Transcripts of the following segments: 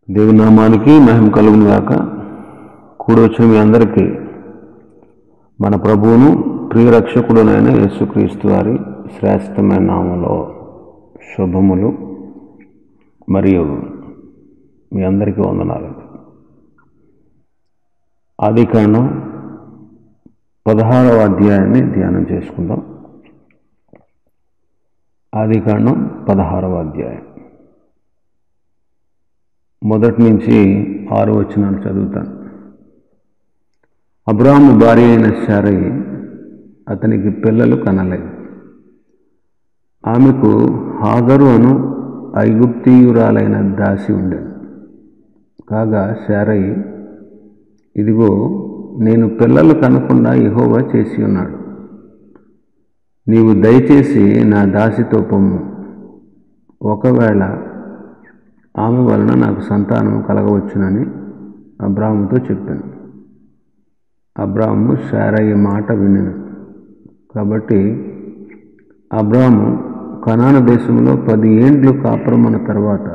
దేవుని నామానికి మహిమ కలుగును గాక. కూడొచ్చిన మీ అందరికీ మన ప్రభువును ప్రియరక్షకుడునైన యేసుక్రీస్తు వారి శ్రేష్టమైన నామంలో శుభములు మరియు మీ అందరికీ వందనాలు. ఆదికాండం 16వ అధ్యాయాన్ని ధ్యానం చేసుకుందాం. ఆదికాండం 16వ అధ్యాయం మొదటి నుంచి 6 వచనాలు చదువుతాను. అబ్రాహాము భార్య అయిన శారయి అతనికి పిల్లలు కనలేదు. ఆమెకు హాగరు అను ఐగుప్తీయురాలైన దాసి ఉండేది. కాగా శారయి, ఇదిగో నేను పిల్లలు కనకుండా యెహోవా చేసి ఉన్నాడు, నీవు దయచేసి నా దాసితో పొమ్ము, ఒకవేళ ఆమె వలన నాకు సంతానం కలగవచ్చునని అబ్రాహాముతో చెప్పాను. అబ్రాహాము శారయి మాట వినెను. కాబట్టి అబ్రాహాము కనాను దేశంలో 10 ఏండ్లు కాపురమున్న తర్వాత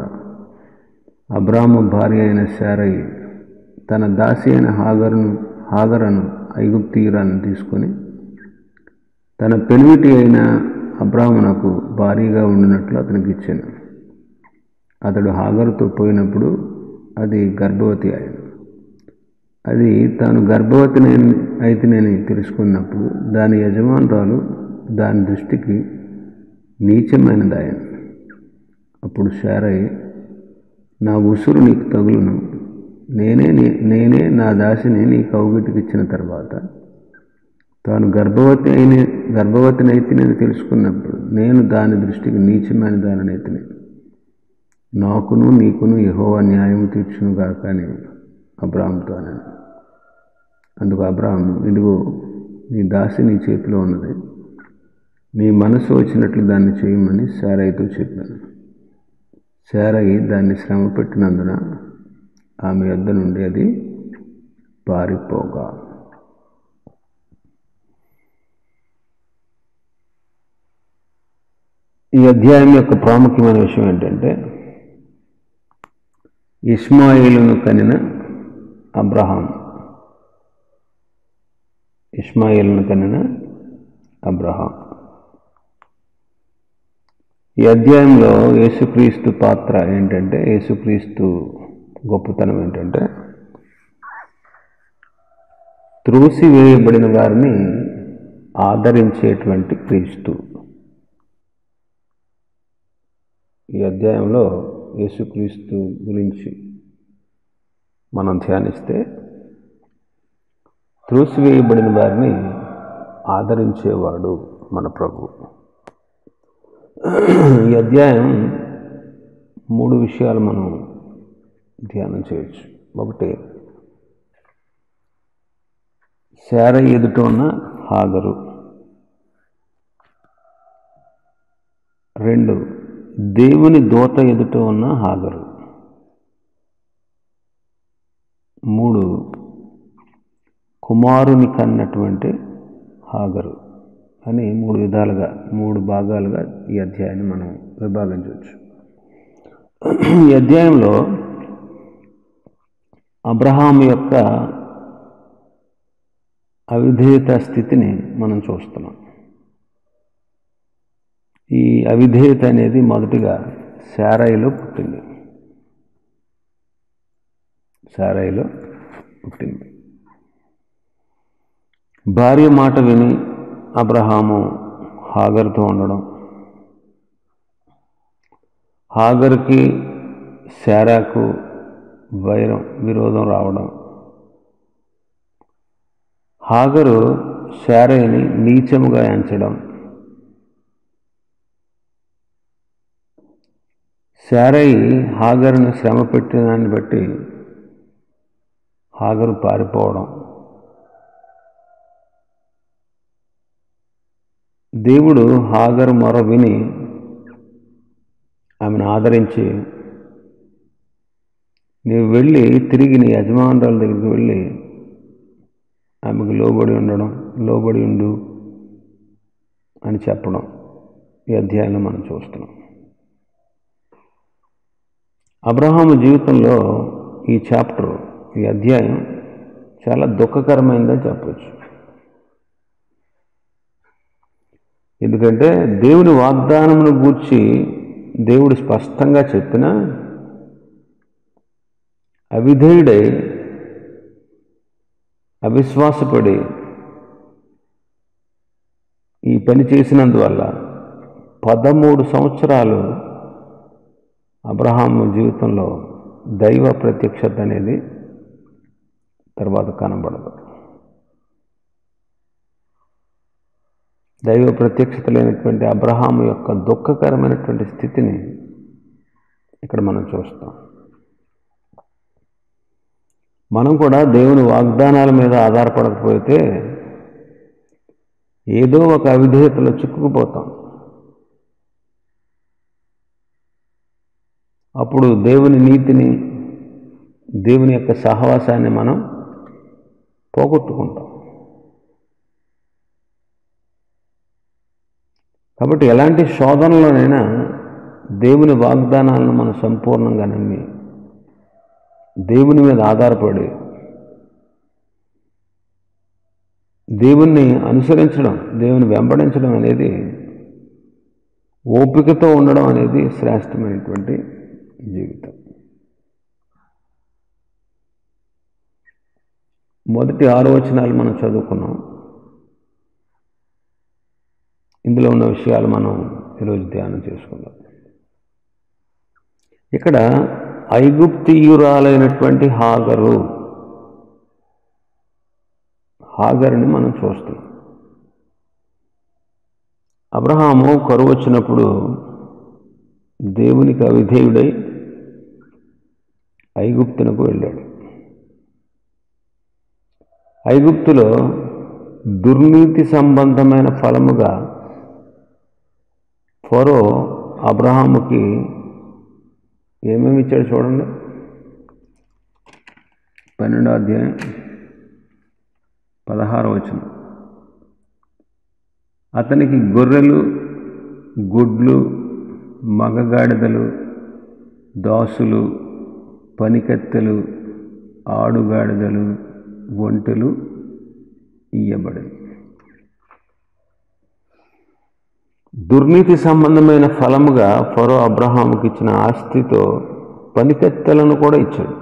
అబ్రాహాము భార్య అయిన శారయి తన దాసి అయిన హాగరను ఐగుప్తీయురాలను తీసుకొని తన పెనిమిటి అయిన అబ్రాహామునకు భార్యగా ఉండినట్లు అతనికి ఇచ్చాను. అతడు హాగరుతో పోయినప్పుడు అది గర్భవతి అయింది. అది తాను గర్భవతి అయితేనని తెలుసుకున్నప్పుడు దాని యజమానురాలు దాని దృష్టికి నీచమైనదాయను. అప్పుడు శారయి, నా ఉసురు నీకు తగులును, నేనే నా దాసిని నీ కౌగిటికి ఇచ్చిన తర్వాత తాను గర్భవతినైతేనని తెలుసుకున్నప్పుడు నేను దాని దృష్టికి నీచమైన దానినైతిని, నాకును నీకును యెహోవా న్యాయము తీర్చునుగాక అని అబ్రాహాముతో అన్నాను. అందుకు అబ్రాహాము, ఇదిగో నీ దాసి నీ చేతిలో ఉన్నది, నీ మనసు వచ్చినట్లు దాన్ని చేయమని శారయితో చెప్పాను. శారయి దాన్ని శ్రమ పెట్టినందున ఆమె యొద్ద నుండి అది పారిపోగా. ఈ అధ్యాయం యొక్క ప్రాముఖ్యమైన విషయం ఏంటంటే, ఇష్మాయేలును కనిన అబ్రహాం. ఇష్మాయేలును కనిన అబ్రహాం. ఈ అధ్యాయంలో యేసుక్రీస్తు పాత్ర ఏంటంటే, యేసుక్రీస్తు గొప్పతనం ఏంటంటే, త్రోసివేయబడిన వారిని ఆదరించేటువంటి క్రీస్తు. ఈ అధ్యాయంలో యేసుక్రీస్తు గురించి మనం ధ్యానిస్తే, త్రోసివేయబడిన వారిని ఆదరించేవాడు మన ప్రభు. ఈ అధ్యాయం 3 విషయాలు మనం ధ్యానం చేయొచ్చు. ఒకటి, శారయి ఎదుట ఉన్న హాగరు. 2, దేవుని దూత ఎదుట ఉన్న హాగరు. 3, కుమారుని కన్నటువంటి హాగరు అని 3 భాగాలుగా ఈ అధ్యాయాన్ని మనం విభాగించవచ్చు. ఈ అధ్యాయంలో అబ్రహాము యొక్క అవిధేయత స్థితిని మనం చూస్తున్నాం. ఈ అవిధేయత అనేది మొదటిగా శారయిలో పుట్టింది. భార్య మాట విని అబ్రహాము హాగరుతో ఉండడం, హాగరుకి శారాకు విరోధం రావడం, హాగరు శారయిని నీచముగా ఎంచడం, శారయి హాగరును శ్రమ పెట్టిన దాన్ని బట్టి హాగరు పారిపోవడం, దేవుడు హాగరు మొర విని ఆమెను ఆదరించి, నీవు వెళ్ళి తిరిగి నీ యజమానురాల దగ్గరికి వెళ్ళి ఆమెకు లోబడి ఉండు అని చెప్పడం ఈ అధ్యాయంలో మనం చూస్తున్నాం. అబ్రహాము జీవితంలో ఈ చాప్టర్, ఈ అధ్యాయం చాలా దుఃఖకరమైందని చెప్పచ్చు. ఎందుకంటే దేవుని వాగ్దానమును గూర్చి దేవుడు స్పష్టంగా చెప్పినా అవిధేయుడై అవిశ్వాసపడి ఈ పని చేసినందువల్ల 13 సంవత్సరాలు అబ్రహాము జీవితంలో దైవ ప్రత్యక్షత అనేది తర్వాత కనబడదు. దైవ ప్రత్యక్షత లేనటువంటి అబ్రహాము యొక్క దుఃఖకరమైనటువంటి స్థితిని ఇక్కడ మనం చూస్తాం. మనం కూడా దేవుని వాగ్దానాల మీద ఆధారపడకపోతే ఏదో ఒక అవిధేయతలో చిక్కుకుపోతాం. అప్పుడు దేవుని నీతిని, దేవుని యొక్క సహవాసాన్ని మనం పోగొట్టుకుంటాం. కాబట్టి ఎలాంటి శోధనలోనైనా దేవుని వాగ్దానాలను మనం సంపూర్ణంగా నమ్మి దేవుని మీద ఆధారపడి దేవుణ్ణి అనుసరించడం, దేవుని వెంబడించడం అనేది, ఓపికతో ఉండడం అనేది శ్రేష్టమైనటువంటి జీవితం. మొదటి 6 వచనాలు మనం చదువుకున్నాం. ఇందులో ఉన్న విషయాలు మనం ఈరోజు ధ్యానం చేసుకుందాం. ఇక్కడ ఐగుప్తీయురాలైనటువంటి హాగరుని మనం చూస్తున్నాం. అబ్రహాము కరువు వచ్చినప్పుడు దేవునికి అవిధేయుడై ఐగుప్తునకు వెళ్ళాడు. ఐగుప్తులో దుర్నీతి సంబంధమైన ఫలముగా ఫరో అబ్రహాముకి ఏమేమి ఇచ్చాడు చూడండి. 12వ అధ్యాయం 16వ వచనం. అతనికి గొర్రెలు, గుడ్లు, మగగాడిదలు, దాసులు, పనికత్తెలు, ఆడుగాడిదలు, ఒంటెలు ఇయ్యబడింది. దుర్నీతి సంబంధమైన ఫలముగా ఫరో అబ్రహాముకి ఇచ్చిన ఆస్తితో పనికత్తెలను కూడా ఇచ్చాడు.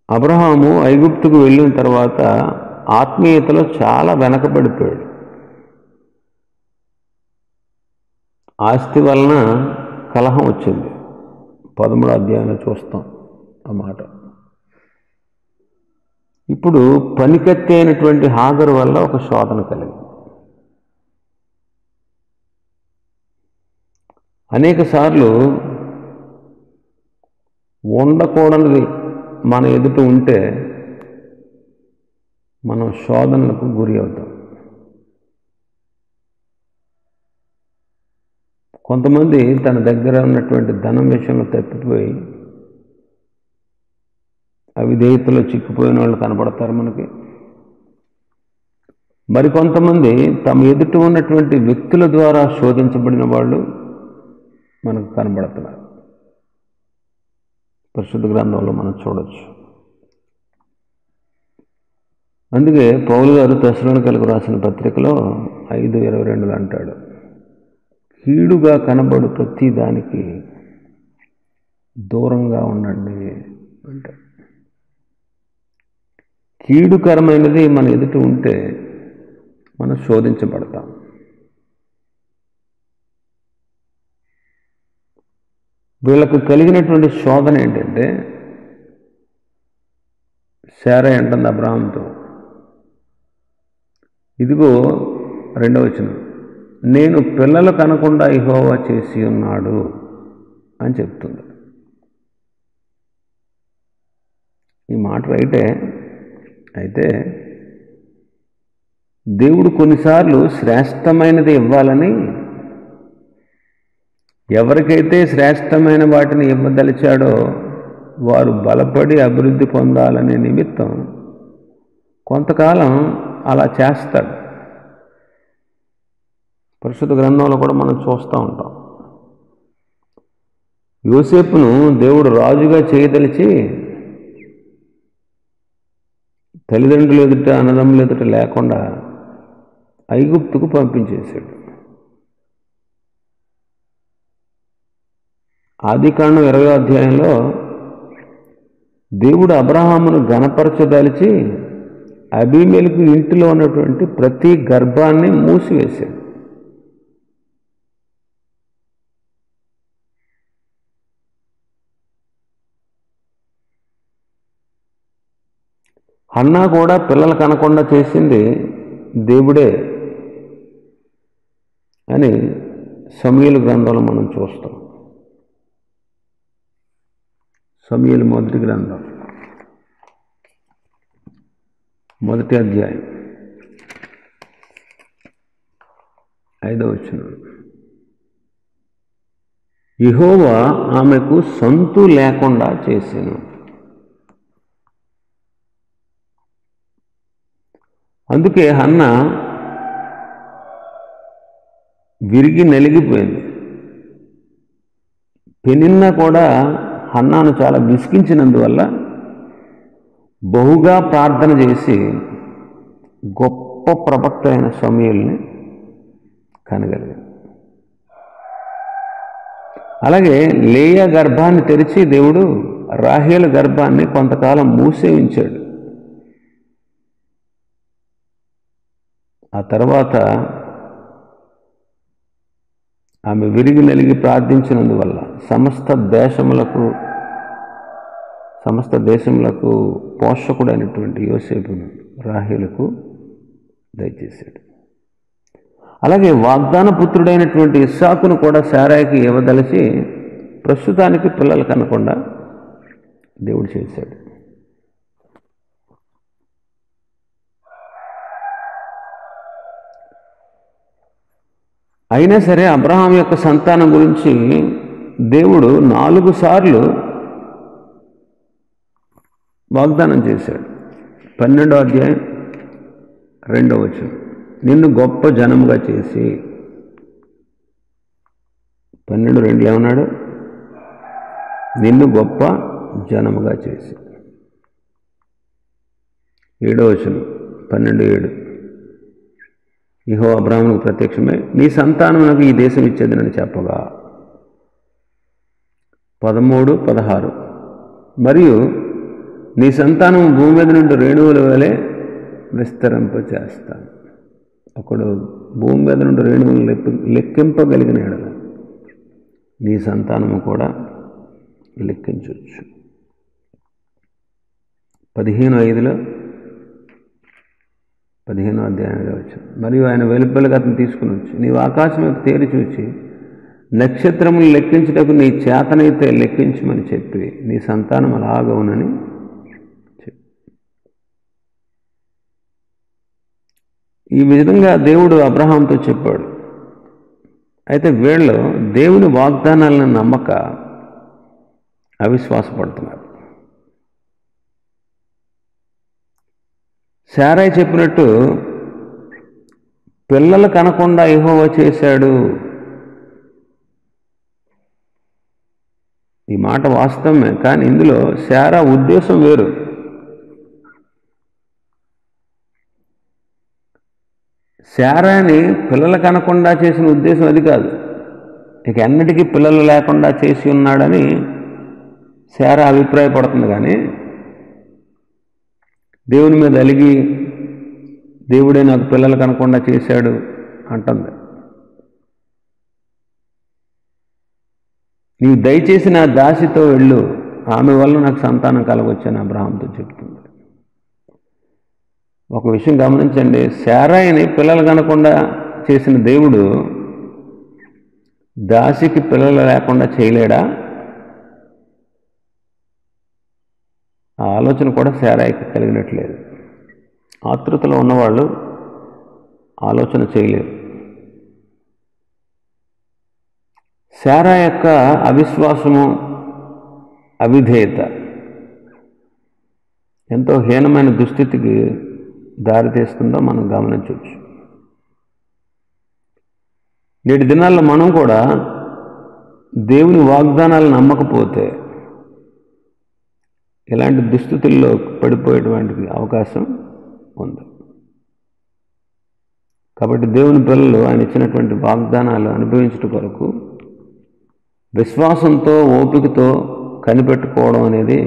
అబ్రహాము ఐగుప్తుకు వెళ్ళిన తర్వాత ఆత్మీయతలో చాలా వెనకబడిపోయాడు. ఆస్తి వలన కలహం వచ్చింది. 13వ అధ్యాయంలో చూస్తాం ఆ మాట. ఇప్పుడు పనికత్తి అయినటువంటి హాగరు వల్ల ఒక శోధన కలిగింది. అనేక సార్లు ఉండకూడనిది మన ఎదుట ఉంటే మనం శోధనలకు గురి అవుతాం. కొంతమంది తన దగ్గర ఉన్నటువంటి ధనం విషయంలో తప్పిపోయి అవిధేయతలో చిక్కిపోయిన వాళ్ళు కనపడతారు మనకి. మరికొంతమంది తమ ఎదుట ఉన్నటువంటి వ్యక్తుల ద్వారా శోధించబడిన వాళ్ళు మనకు కనబడుతున్నారు. పరిశుద్ధ గ్రంథంలో మనం చూడొచ్చు. అందుకే పౌలు గారు తెస్సలోనికీయులకు రాసిన పత్రికలో 5:22 అంటాడు, కీడుగా కనబడు ప్రతి దానికి దూరంగా ఉండండి అంటాడు. కీడుకరమైనది మన ఎదుట ఉంటే మనం శోధించబడతాం. వీళ్ళకు కలిగినటువంటి శోధన ఏంటంటే, శారై అంటుంది అబ్రహాముతో, ఇదిగో 2వ వచనం, నేను పిల్లలు కనకుండా యెహోవా చేసి ఉన్నాడు అని చెప్తుంది. ఈ మాట రైటే. అయితే దేవుడు కొన్నిసార్లు శ్రేష్టమైనది ఇవ్వాలని, ఎవరికైతే శ్రేష్టమైన వాటిని ఇవ్వదలిచాడో వారు బలపడి అభివృద్ధి పొందాలనే నిమిత్తం కొంతకాలం అలా చేస్తాడు. పరిశుద్ధ గ్రంథంలో కూడా మనం చూస్తూ ఉంటాం. యోసేపును దేవుడు రాజుగా చేయదలిచి తల్లిదండ్రులు ఎదుట అన్నదమ్ములు ఎదుట లేకుండా ఐగుప్తుకు పంపించేశాడు. ఆదికాండం 20వ అధ్యాయంలో దేవుడు అబ్రహామును ఘనపరచదలిచి అబీమెలెకు ఇంటిలో ఉన్నటువంటి ప్రతి గర్భాన్ని మూసివేశాడు. హన్నా కూడా పిల్లలు కనకుండా చేసింది దేవుడే అని సమూయేలు గ్రంథంలో మనం చూస్తాం. సమూయేలు మొదటి గ్రంథం 1వ అధ్యాయం 5వ వచనం. యెహోవా ఆమెకు సంతు లేకుండా చేసెను. అందుకే హన్నా విరిగి నలిగిపోయింది. పెనిన్నా కూడా హన్నాను చాలా విసిగించినందువల్ల బహుగా ప్రార్థన చేసి గొప్ప ప్రవక్త అయిన సమూయేలుని కనగలిగింది. అలాగే లేయా గర్భాన్ని తెరిచి దేవుడు రాహేలు గర్భాన్ని కొంతకాలం మూసే ఉంచాడు. ఆ తర్వాత ఆమె విరిగి నలిగి ప్రార్థించినందువల్ల సమస్త దేశములకు పోషకుడైనటువంటి యోసేపును రాహేలుకు దయచేశాడు. అలాగే వాగ్దాన పుత్రుడైనటువంటి ఇస్సాకును కూడా శారాయికి ఇవ్వదలిచి ప్రస్తుతానికి పిల్లలు కనకుండా దేవుడు చేశాడు. అయినా సరే అబ్రహాం యొక్క సంతానం గురించి దేవుడు 4 సార్లు వాగ్దానం చేశాడు. 12వ అధ్యాయం 2వ వచనం. నిన్ను గొప్ప జనముగా చేసి 12:2 ఏమన్నాడు? నిన్ను గొప్ప జనముగా చేసి. 7వ వచనం 12:7. యెహోవా అబ్రాహామునకు ప్రత్యక్షమై నీ సంతానమునకు ఈ దేశం ఇచ్చేదనని చెప్పగా 13:16. మరియు నీ సంతానం భూమి మీద నుండి రేణువుల వలె విస్తరింపచేస్తాను. ఒకడు భూమి మీద నుండి రేణువులు లెక్కింపగలిగిన ఎడల నీ సంతానము కూడా లెక్కించవచ్చు. 15:5లో 15వ అధ్యాయంలో వచ్చాను. మరియు ఆయన వెలుపలికి అతను తీసుకుని వచ్చి నీవు ఆకాశం వైపు తేరి చూచి నక్షత్రములు లెక్కించుటకు నీ చేతనైతే లెక్కించమని చెప్పి నీ సంతానం అలాగవునని చెప్పి. ఈ విధంగా దేవుడు అబ్రహాంతో చెప్పాడు. అయితే వీళ్ళు దేవుని వాగ్దానాలను నమ్మక అవిశ్వాసపడుతున్నారు. శారాయి చెప్పినట్టు పిల్లలు కనకుండా యెహోవా చేశాడు. ఈ మాట వాస్తవమే, కానీ ఇందులో శారా ఉద్దేశం వేరు. శారాని పిల్లలు కనకుండా చేసిన ఉద్దేశం అది కాదు. ఇక ఎన్నటికీ పిల్లలు లేకుండా చేసి ఉన్నాడని శారా అభిప్రాయపడుతుంది. కానీ దేవుని మీద అలిగి దేవుడే నాకు పిల్లలు కనకుండా చేశాడు అంటుంది. నీవు దయచేసి నా దాసితో వెళ్ళు, ఆమె వల్ల నాకు సంతానం కలగొచ్చని అబ్రహాంతో చెప్తుంది. ఒక విషయం గమనించండి, శారాయిని పిల్లలు కనకుండా చేసిన దేవుడు దాసికి పిల్లలు లేకుండా చేయలేడా? ఆ ఆలోచన కూడా శారాయికి కలిగినట్లేదు. ఆతృతలో ఉన్నవాళ్ళు ఆలోచన చేయలేరు. శారా యొక్క అవిశ్వాసము, అవిధేయత ఎంతో హీనమైన దుస్థితికి దారితీస్తుందో మనం గమనించవచ్చు. నేటి దినాల్లో మనం కూడా దేవుని వాగ్దానాలు నమ్మకపోతే ఇలాంటి దుస్థితుల్లో పడిపోయేటువంటి అవకాశం ఉంది. కాబట్టి దేవుని పిల్లలు ఆయన ఇచ్చినటువంటి వాగ్దానాలు అనుభవించడం కొరకు విశ్వాసంతో ఓపికతో కనిపెట్టుకోవడం అనేది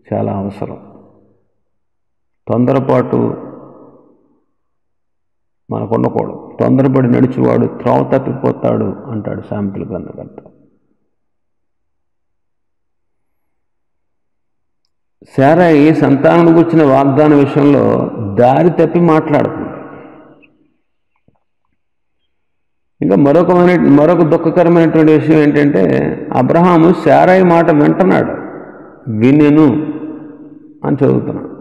చాలా అవసరం. తొందరపాటు మనకు ఉండకూడదు. తొందరపడి నడిచేవాడు త్రోవ తప్పిపోతాడు అంటాడు సామెతల గ్రంథకర్త. శారాయి సంతానం గురించిన వాగ్దాన విషయంలో దారి తప్పి మాట్లాడుతుంది. ఇంకా మరొక దుఃఖకరమైనటువంటి విషయం ఏంటంటే అబ్రహాము శారాయి మాట వింటున్నాడు, వినెను అని చదువుతున్నాడు.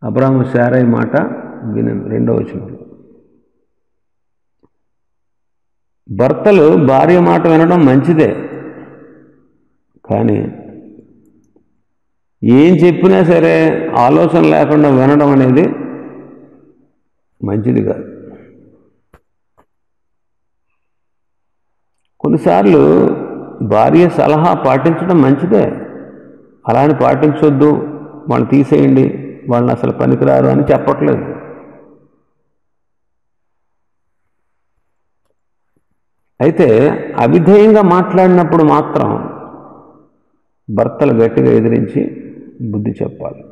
అబ్రహాము శారాయి మాట వినెను, 2వ వచనంలో. భర్తలు భార్య మాట వినడం మంచిదే, కానీ ఏం చెప్పినా సరే ఆలోచన లేకుండా వినడం అనేది మంచిది కాదు. కొన్నిసార్లు భార్య సలహా పాటించడం మంచిదే, అలాని పాటించొద్దు, వాళ్ళు తీసేయండి, వాళ్ళని అసలు పనికిరారు అని చెప్పట్లేదు. అయితే అవిధేయంగా మాట్లాడినప్పుడు మాత్రం భర్తలు గట్టిగా ఎదిరించి బుద్ధి చెప్పాలి.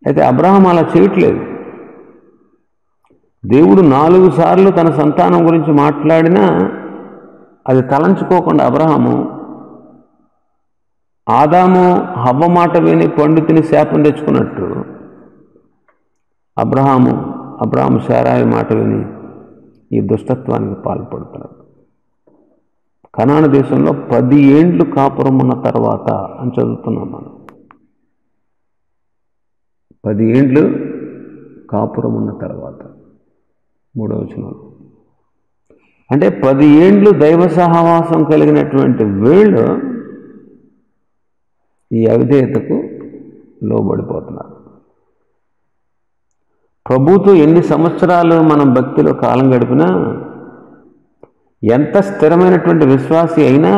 అయితే అబ్రహాం అలా చేయట్లేదు. దేవుడు 4 సార్లు తన సంతానం గురించి మాట్లాడినా అది తలంచుకోకుండా అబ్రహాము ఆదాము హవ్వ మాట విని పండు తిని శాపం తెచ్చుకున్నట్టు అబ్రహాము శారాయి మాట విని ఈ దుష్టత్వానికి పాల్పడుతున్నాడు. కనాను దేశంలో 10 ఏండ్లు కాపురం ఉన్న తర్వాత అని చదువుతున్నాం మనం. 10 ఏండ్లు కాపురం ఉన్న తర్వాత 3వ వచనం. అంటే 10 ఏండ్లు దైవ సహవాసం కలిగినటువంటి వీళ్ళు ఈ అవిధేయతకు లోబడిపోతున్నారు. ప్రభుతో ఎన్ని సంవత్సరాలు మనం భక్తిలో కాలం గడిపినా, ఎంత స్థిరమైనటువంటి విశ్వాసి అయినా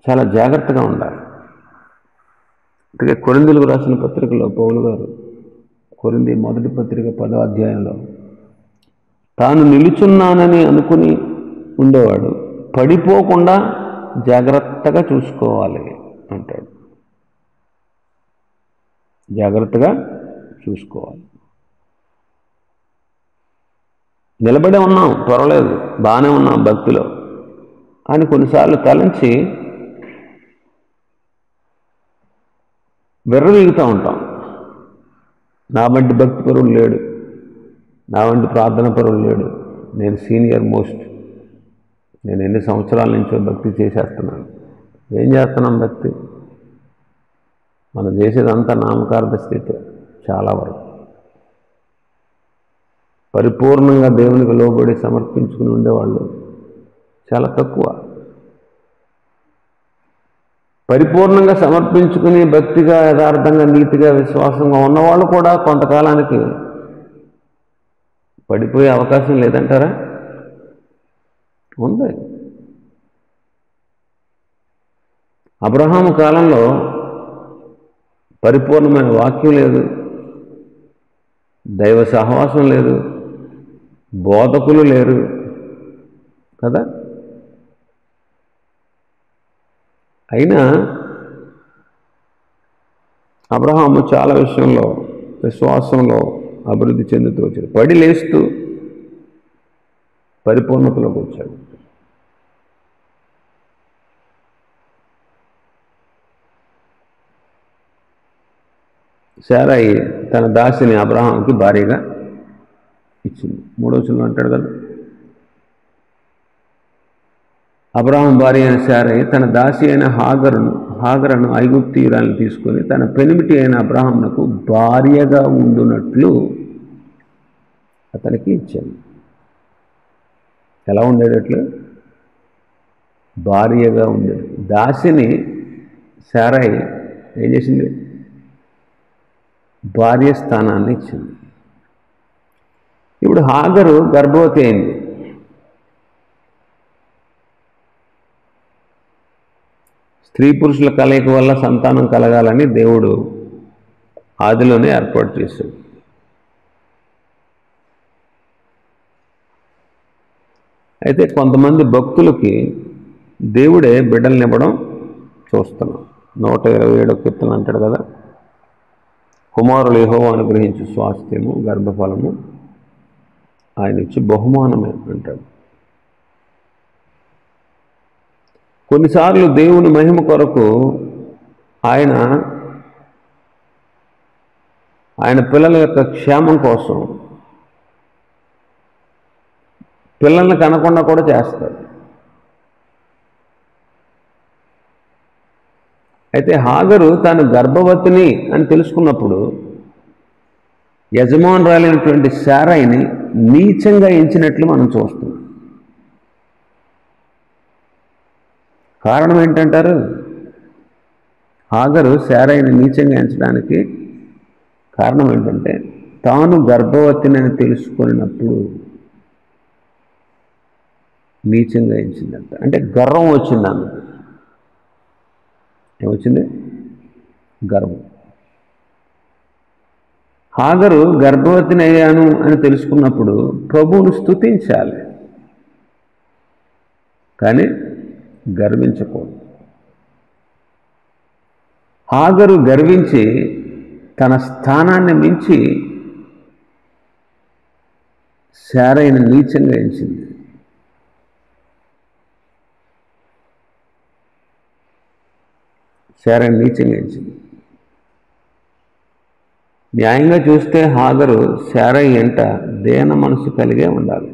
చాలా జాగ్రత్తగా ఉండాలి. అందుకే కొరింథీయులకు రాసిన పత్రికలో పౌలు గారు కొరింథీ మొదటి పత్రిక 10వ అధ్యాయంలో తాను నిలుచున్నానని అనుకుని ఉండేవాడు పడిపోకుండా జాగ్రత్తగా చూసుకోవాలి అంటాడు. జాగ్రత్తగా చూసుకోవాలి. నిలబడే ఉన్నాం, పర్వాలేదు, బాగానే ఉన్నాం భక్తిలో అని కొన్నిసార్లు తలంచి విర్రవీగుతూ ఉంటాం. నా వంటి భక్తి పరుడు లేడు, నా వంటి ప్రార్థన పరుడు లేడు, నేను సీనియర్ మోస్ట్, నేను ఎన్ని సంవత్సరాల నుంచో భక్తి చేసేస్తున్నాను. ఏం చేస్తున్నాం భక్తి? మనం చేసేదంతా నామకార్థ స్థితి. చాలా వరకు పరిపూర్ణంగా దేవునికి లోబడి సమర్పించుకుని ఉండేవాళ్ళు చాలా తక్కువ. పరిపూర్ణంగా సమర్పించుకుని భక్తిగా యథార్థంగా నీతిగా విశ్వాసంగా ఉన్నవాళ్ళు కూడా కొంతకాలానికి పడిపోయే అవకాశం లేదంటారా? ఉంది. అబ్రహాము కాలంలో పరిపూర్ణమైన వాక్యం లేదు, దైవ సహవాసం లేదు, బోధకులు లేరు కదా. అయినా అబ్రహాము చాలా విషయంలో విశ్వాసంలో అభివృద్ధి చెందుతూ వచ్చాడు. పడి లేస్తూ పరిపూర్ణతలోకి వచ్చాడు. శారాయి తన దాసిని అబ్రహాంకి భార్యగా ఇచ్చింది. 3వ వచనంలో అంటాడు కదా, అబ్రహాం భార్య అయిన శారాయి తన దాసి అయిన హాగరను ఐగుప్తీయురాలను తీసుకొని తన పెనిమిటి అయిన అబ్రహామునకు భార్యగా ఉండునట్లు అతనికి ఇచ్చాను. ఎలా ఉండేటట్లు? భార్యగా ఉండేది. దాసిని శారయి ఏం చేసింది? భార్య స్థానాన్ని ఇచ్చింది. ఇప్పుడు హాగరు గర్భవతి అయింది. స్త్రీ పురుషుల కలయిక వల్ల సంతానం కలగాలని దేవుడు ఆదిలోనే ఏర్పాటు చేశాడు. అయితే కొంతమంది భక్తులకి దేవుడే బిడ్డలనివ్వడం చూస్తున్నాం. 127 కీర్తన అంటాడు కదా, కుమారులు యెహోవా అనుగ్రహించు స్వాస్థ్యము గర్భఫలము ఆయన ఇచ్చి బహుమానమే అంటాడు. కొన్నిసార్లు దేవుని మహిమ కొరకు ఆయన పిల్లల యొక్క క్షేమం కోసం పిల్లల్ని కనకుండా కూడా చేస్తాడు. అయితే హాగరు తాను గర్భవతిని అని తెలుసుకున్నప్పుడు యజమానురాలైనటువంటి శారయిని నీచంగా ఎంచినట్లు మనం చూస్తున్నాం. కారణం ఏంటంటారు? హాగరు శారయిని నీచంగా ఎంచడానికి కారణం ఏంటంటే తాను గర్భవతిని అని తెలుసుకున్నప్పుడు నీచంగా ఎంచిందంట. అంటే గర్వం వచ్చింది ఆమెకు. ఏమొచ్చింది? గర్వం. హాగరు గర్భవతిని అయ్యాను అని తెలుసుకున్నప్పుడు ప్రభువును స్తుతించాలి, కానీ గర్వించకూడదు. హాగరు గర్వించి తన స్థానాన్ని మించి శారయిని నీచంగా ఎంచింది. శారయిని నీచంగా ఎంచింది. న్యాయంగా చూస్తే హాగరు శారయి ఎంట దేన మనసు కలిగే ఉండాలి.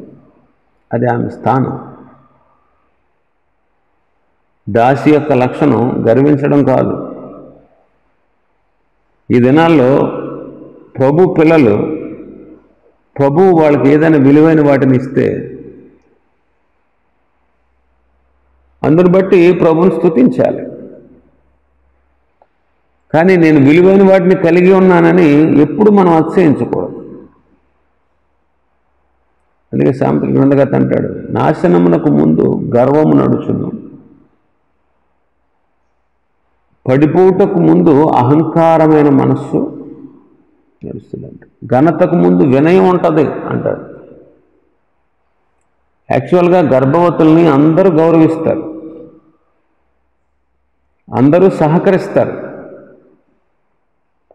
అది ఆమె స్థానం. దాసి యొక్క లక్షణం గర్వించడం కాదు. ఈ దినాల్లో పిల్లలు ప్రభువు వాళ్ళకి ఏదైనా విలువైన వాటిని ఇస్తే అందుని బట్టి ప్రభువుని స్తుతించాలి. కానీ నేను విలువైన వాటిని కలిగి ఉన్నానని ఎప్పుడు మనం అతిశయించకూడదు. అందుకే సామెతల గ్రంథకర్త అంటాడు, నాశనమునకు ముందు గర్వము నడుచును, పడిపోటకు ముందు అహంకారమైన మనస్సు నడుస్తుందంట. ఘనతకు ముందు వినయం ఉంటుంది అంటాడు. యాక్చువల్గా గర్భవతుల్ని అందరూ గౌరవిస్తారు, అందరూ సహకరిస్తారు.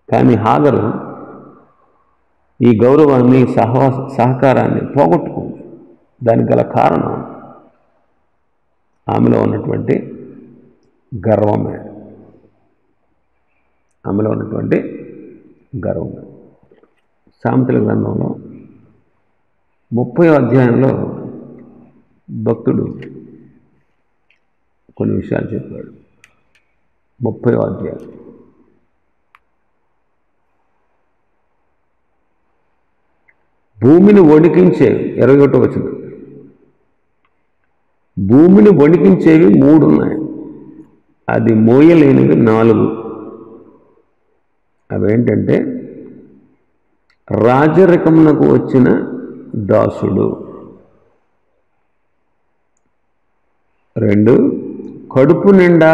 కానీ హాగరు ఈ గౌరవాన్ని సహకారాన్ని పోగొట్టుకుంది. దానికి గల కారణం ఆమెలో ఉన్నటువంటి గర్వమే. ఆమెలో ఉన్నటువంటి గర్వమే. సామెతల గ్రంథంలో 30వ అధ్యాయంలో భక్తుడు కొన్ని విషయాలు చెప్పాడు. 30వ అధ్యాయం భూమిని వణికించేవి 21వ వచనం. భూమిని వణికించేవి 3 ఉన్నాయి, అది మోయలేనివి 4. అవేంటంటే రాజరికమునకు వచ్చిన దాసుడు, 2 కడుపు నిండా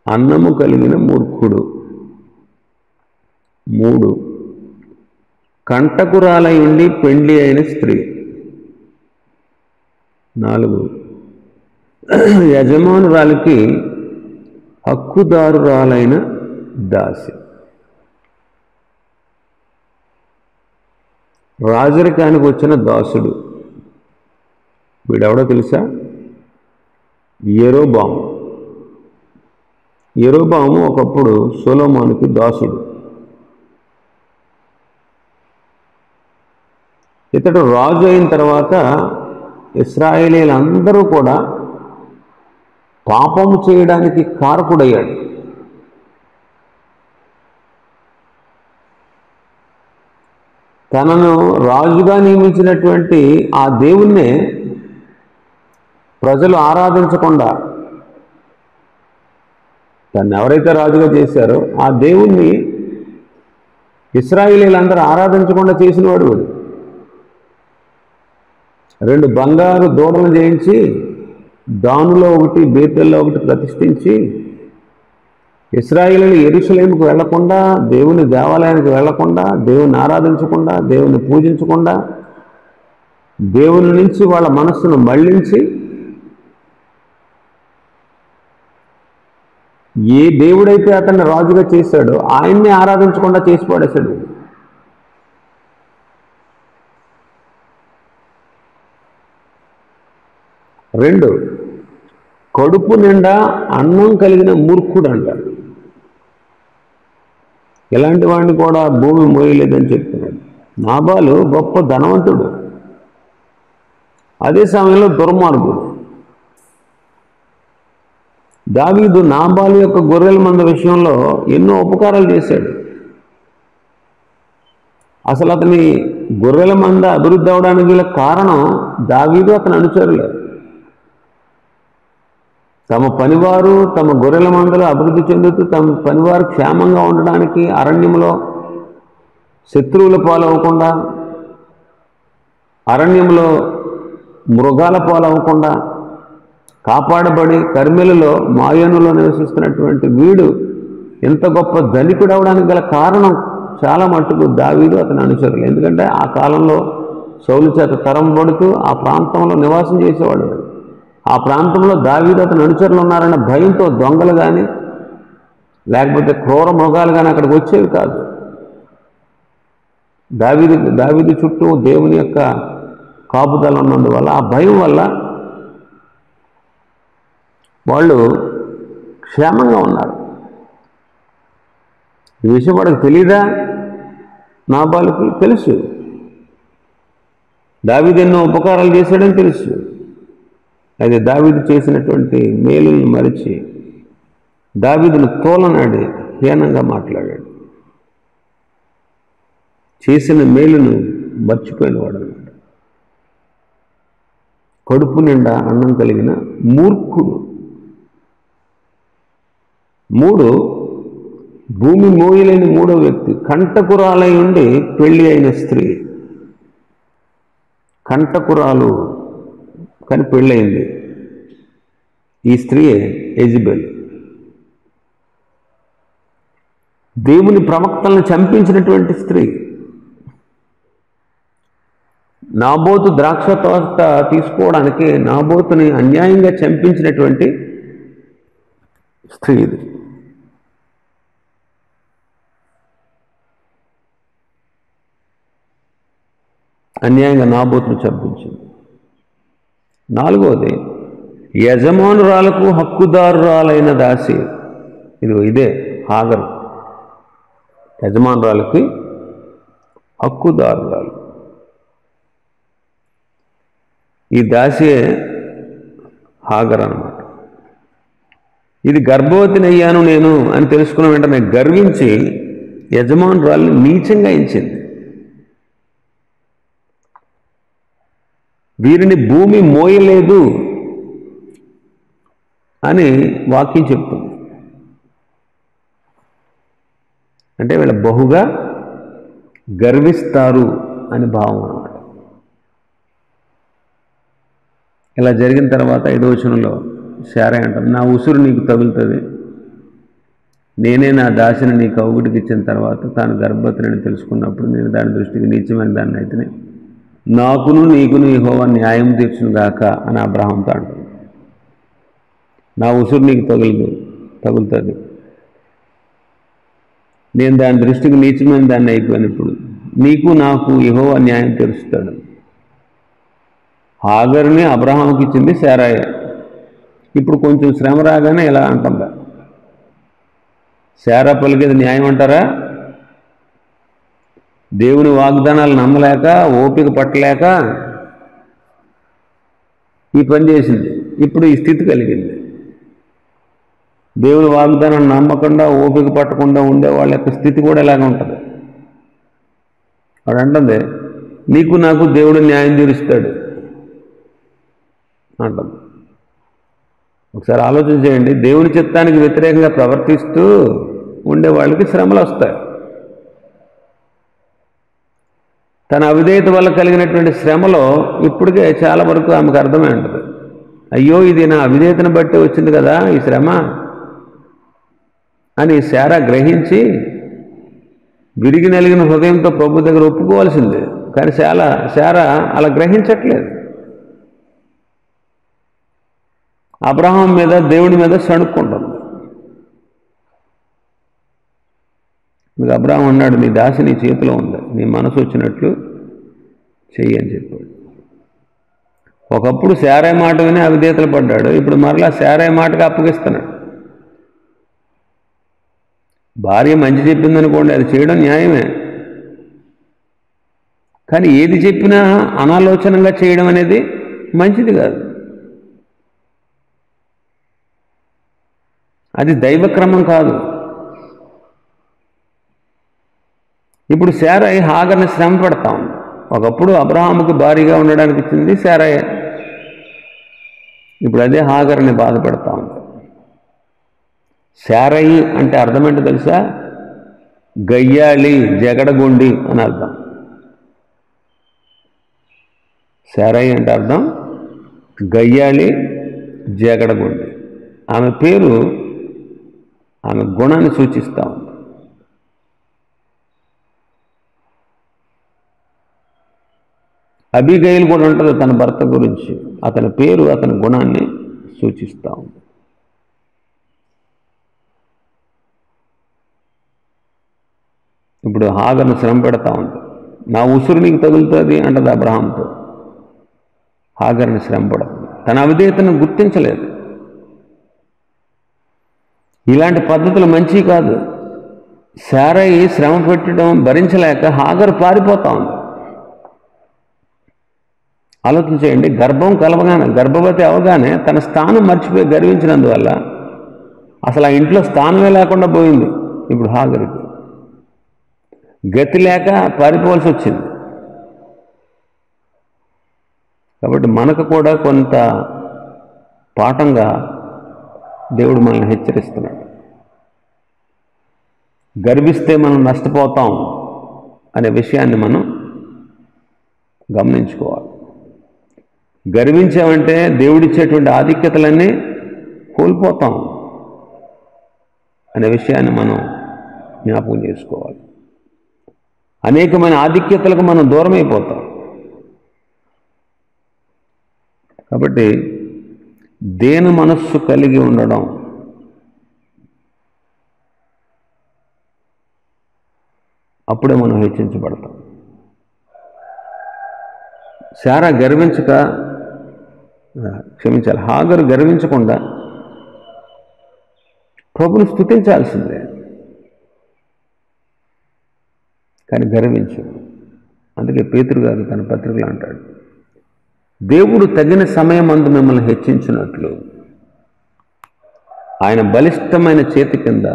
అన్నము కలిగిన మూర్ఖుడు, 3 కంటకురాలై ఉండి పెండ్లి అయిన స్త్రీ, 4 యజమానురాలికి హక్కుదారురాలైన దాసి. రాజరికానికి వచ్చిన దాసుడు వీడెవడో తెలుసా? యెరోబాము. యెరోబాము ఒకప్పుడు సొలొమోనుకి దాసుడు. ఇతడు రాజు అయిన తర్వాత ఇశ్రాయేలీలందరూ కూడా పాపము చేయడానికి కారకుడయ్యాడు. తనను రాజుగా నియమించినటువంటి ఆ దేవుణ్ణే ప్రజలు ఆరాధించకుండా తను ఎవరైతే రాజుగా చేశారో ఆ దేవుణ్ణి ఇశ్రాయేలీలందరూ ఆరాధించకుండా చేసిన వాడు. 2 బంగారు దూడలను చేయించి దానులో ఒకటి బేతెల్లో ఒకటి ప్రతిష్ఠించి ఇశ్రాయేలీయులు యెరూషలేముకు వెళ్లకుండా, దేవుని దేవాలయానికి వెళ్లకుండా, దేవుని ఆరాధించకుండా, దేవుని పూజించకుండా, దేవుని నుంచి వాళ్ళ మనస్సును మళ్లించి ఏ దేవుడైతే అతన్ని రాజుగా చేశాడో ఆయన్ని ఆరాధించకుండా చేసి పడేశాడు. 2 కడుపు నిండా అన్నం కలిగిన మూర్ఖుడు అంటారు. ఇలాంటి వాడిని కూడా భూమి మోయలేదని చెప్తున్నాడు. నాబాలు గొప్ప ధనవంతుడు, అదే సమయంలో దుర్మార్గుడు. దావీదు నాబాలు యొక్క గొర్రెల మంద విషయంలో ఎన్నో ఉపకారాలు చేశాడు. అసలు అతని గొర్రెల మంద అభివృద్ధి అవడానికి గల కారణం దావీదు అతని అనుచరులే. తమ పనివారు తమ గొర్రెల మందలు అభివృద్ధి చెందుతూ తమ పనివారు క్షేమంగా ఉండడానికి అరణ్యంలో శత్రువుల పాలవ్వకుండా, అరణ్యంలో మృగాల పాలవ్వకుండా కాపాడబడి కర్మెలలో మాయోనులో నివసిస్తున్నటువంటి వీడు ఎంత గొప్ప ధనికుడు అవడానికి గల కారణం చాలా మట్టుకు దావీదు అతని అనుచరులు. ఎందుకంటే ఆ కాలంలో సౌలు చేత తరంబడుతూ ఆ ప్రాంతంలో నివాసం చేసేవాడు. ఆ ప్రాంతంలో దావీదు అతని అనుచరులు ఉన్నారన్న భయంతో దొంగలు కానీ లేకపోతే క్రూర మృగాలు కానీ అక్కడికి వచ్చేవి కాదు. దావీదు చుట్టూ దేవుని యొక్క కాపుదల ఉన్నందువల్ల, ఆ భయం వల్ల వాళ్ళు క్షేమంగా ఉన్నారు. ఈ విషయం వాడికి తెలీదా? నాబాలుకి తెలుసు. దావీదు ఎన్నో ఉపకారాలు చేశాడని తెలుసు. అయితే దావీదు చేసినటువంటి మేలులను మరిచి దావీదును తోలనాడి హీనంగా మాట్లాడాడు. చేసిన మేలును మర్చిపోయిన వాడు అన్నాడు. కడుపు నిండా అన్నం కలిగిన మూర్ఖుడు. 3 భూమి మోయలేని 3వ వ్యక్తి కంటకురాలై ఉండి పెళ్లి అయిన స్త్రీ. కంటకురాలు కానీ పెళ్ళయింది. ఈ స్త్రీయే యెజబెల్. దేవుని ప్రవక్తలను చంపించినటువంటి స్త్రీ. నాబోతు ద్రాక్ష తోట తీసుకోవడానికి నాబోతుని అన్యాయంగా చంపించినటువంటి స్త్రీ ఇది. అన్యాయంగా నాబోతును చంపించింది. 4వది యజమానురాలకు హక్కుదారురాలైన దాసి. ఇదే హాగరు, యజమానురాలకి హక్కుదారురాలు. ఈ దాసియే హాగర్ అన్నమాట. ఇది గర్భవతిని అయ్యాను నేను అని తెలుసుకున్న వెంటనే గర్వించి యజమానురాల్ని నీచంగా ఎంచింది. వీరిని భూమి మోయలేదు అని వాక్యం చెప్తుంది. అంటే వీళ్ళ బహుగా గర్విస్తారు అని భావం అన్నమాట. ఇలా జరిగిన తర్వాత 5వ వచనంలో శారా అంటాం, నా ఉసురు నీకు తగులుతుంది, నేనే నా దాసిని నీ కౌగుడికి ఇచ్చిన తర్వాత తాను గర్భవతిని తెలుసుకున్నప్పుడు నేను దాని దృష్టికి నీచమైన దాన్ని అయితేనే నాకును నీకును యెహోవా న్యాయం తీర్చును గాక అని అబ్రహాంతో అంటుంది. నా ఉసురు నీకు తగులుతుంది, నేను దాని దృష్టికి నీచమైన దాన్ని అయిపోయినప్పుడు నీకు నాకు యెహోవా న్యాయం తీరుస్తాడు. హాగరుని అబ్రహాంకి ఇచ్చింది శారాయ. ఇప్పుడు కొంచెం శ్రమ రాగానే ఇలా అంటుందా? శారా పలికేది న్యాయం అంటారా? దేవుని వాగ్దానాలు నమ్మలేక, ఓపిక పట్టలేక ఈ పని చేసింది. ఇప్పుడు ఈ స్థితి కలిగింది. దేవుని వాగ్దానాన్ని నమ్మకుండా, ఓపిక పట్టకుండా ఉండే వాళ్ళ యొక్క స్థితి కూడా ఇలాగే ఉంటుంది. వాడు అంటుంది, నీకు నాకు దేవుడు న్యాయం తీరుస్తాడు అంటుంది. ఒకసారి ఆలోచన చేయండి. దేవుని చిత్తానికి వ్యతిరేకంగా ప్రవర్తిస్తూ ఉండే వాళ్ళకి శ్రమలు వస్తాయి. తన అవిధేయత వల్ల కలిగినటువంటి శ్రమలో ఇప్పటికే చాలా వరకు ఆమెకు అర్థమై ఉంటుంది. అయ్యో, ఇది నా అవిధేయతను బట్టి వచ్చింది కదా ఈ శ్రమ అని శారా గ్రహించి విరిగి నలిగిన హృదయంతో ప్రభు దగ్గర ఒప్పుకోవాల్సిందే. కానీ శారా అలా గ్రహించట్లేదు. అబ్రహాం మీద, దేవుడి మీద సణుక్కుంటుంది. మీకు అబ్రహాం అన్నాడు, నీ దాసి నీ చేతిలో ఉంది, నీ మనసు వచ్చినట్లు చెయ్యి అని చెప్పాడు. ఒకప్పుడు శారాయి మాట విని అవిధేయతలు పడ్డాడు. ఇప్పుడు మరలా శారాయి మాటగా అప్పగిస్తున్నాడు. భార్య మంచి చెప్పిందనుకోండి, అది చేయడం న్యాయమే. కానీ ఏది చెప్పినా అనాలోచనంగా చేయడం అనేది మంచిది కాదు. అది దైవక్రమం కాదు. ఇప్పుడు శారాయి హాగర్ని శ్రమ పెడతా ఉంది. ఒకప్పుడు అబ్రహాముకు భారీగా ఉండడానికి ఇచ్చింది శారాయి. ఇప్పుడు అదే హాగర్ని బాధ పెడతా ఉంది. శారాయి అంటే అర్థం ఏంటో తెలుసా? గయ్యాళి, జగడగొండి అని అర్థం. శారాయి అంటే అర్థం గయ్యాళి, జగడగొండి. ఆమె పేరు ఆమె గుణాన్ని సూచిస్తూ ఉంది. అబీగైల్ కూడా ఉంటుంది తన భర్త గురించి. అతని పేరు అతని గుణాన్ని సూచిస్తూ ఉంది. ఇప్పుడు హాగర్ను శ్రమ పెడతా ఉంది. నా ఉసురు నీకు తగులుతుంది అంటది అబ్రహాంతో. హాగర్ని శ్రమ పడుతుంది. తన అవిధేయతను గుర్తించలేదు. ఇలాంటి పద్ధతులు మంచి కాదు. శారాయి శ్రమ పెట్టడం భరించలేక హాగర్ పారిపోతా ఉంది. ఆలోచించేయండి. గర్భవతి అవగానే తన స్థానం మర్చిపోయి గర్వించినందువల్ల అసలు ఆ ఇంట్లో స్థానమే లేకుండా పోయింది. ఇప్పుడు హాగర్కి గతి లేక పారిపోవాల్సి వచ్చింది. కాబట్టి మనకు కూడా కొంత పాఠంగా దేవుడు మనల్ని హెచ్చరిస్తున్నాడు. గర్విస్తే మనం నష్టపోతాం అనే విషయాన్ని మనం గమనించుకోవాలి. గర్వించామంటే దేవుడిచ్చేటువంటి ఆధిక్యతలన్నీ కోల్పోతాం అనే విషయాన్ని మనం జ్ఞాపకం చేసుకోవాలి. అనేకమైన ఆధిక్యతలకు మనం దూరం అయిపోతాం. కాబట్టి దేని మనస్సు కలిగి ఉండడం, అప్పుడే మనం హెచ్చించబడతాం. శారా హాగరు గర్వించకుండా ప్రభుని స్తుతించాల్సిందే. కానీ గర్వించు. అందుకే పేతురు గారు తన పత్రికలో అంటాడు, దేవుడు తగిన సమయమందు మిమ్మల్ని హెచ్చించినట్లు ఆయన బలిష్టమైన చేతి కింద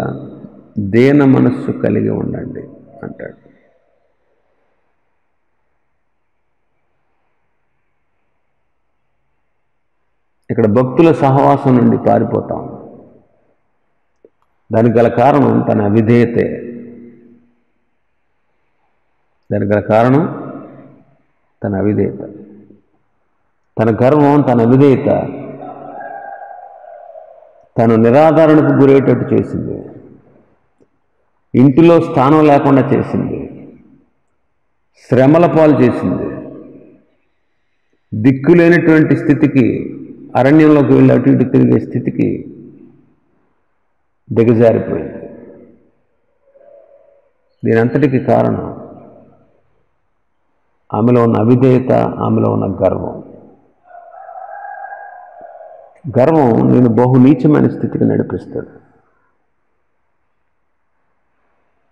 దేన మనస్సు కలిగి ఉండండి అంటాడు. ఇక్కడ భక్తుల సహవాసం నుండి పారిపోతాం. దానికి గల కారణం తన అవిధేయతే. దానికి గల కారణం తన అవిధేయత. తన గర్వం, తన అవిధేయత తను నిరాధారణకు గురయ్యేటట్టు చేసింది. ఇంటిలో స్థానం లేకుండా చేసింది. శ్రమల పాలు చేసింది. దిక్కులేనటువంటి స్థితికి, అరణ్యంలోకి వెళ్ళి అటు ఇటు తిరిగే స్థితికి దిగజారిపోయింది. దీనంతటికి కారణం ఆమెలో ఉన్న అవిధేయత, ఆమెలో ఉన్న గర్వం. గర్వం నేను బహు నీచమైన స్థితికి నడిపిస్తాడు.